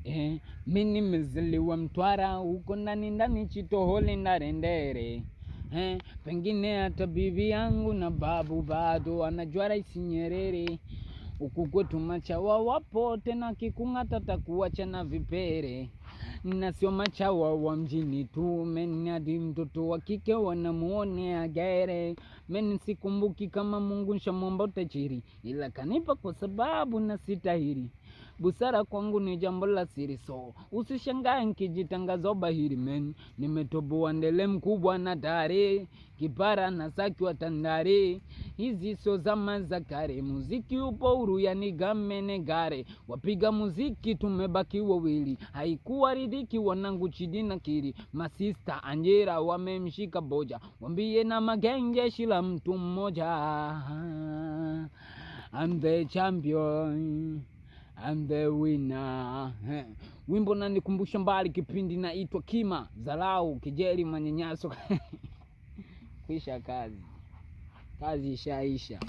Mimi nimezaliwa Mtwara, huko ndani Chitoholi na Rendere. Pengine hata bibi yangu na babu bado anajua Rais Nyerere. Huku kwetu machawa wapo, tena kikung'ata takuacha na vipere. Na sio machawa wa mjini tu, meni hadi mtoto wa kike wanamuonea gere. Meni sikumbuki kama Mungu nshamwomba utajiri, ila kanipa kwa sababu na sitahiri. Busara kwangu ni jambo la siri, so usishangae nikijitangaza bahiri. Meni nimetoboa ndele mkubwa na dare, kipara na saki wa Tandale. Hizi sio zama za kale, muziki upo huru yani gamene gare. Wapiga muziki tumebaki wawili, haikuwa ridhiki wanangu Chidi na Kiri. Masista Anjera wamemshika boja, wambie na magenge shila mtu mmoja. I'm the champion, I'm the winner. Wimbo na nikumbusha mbali kipindi naitwa Kima, Zalau, Kejeli, manyanyaso. Kwisha kazi ishaisha.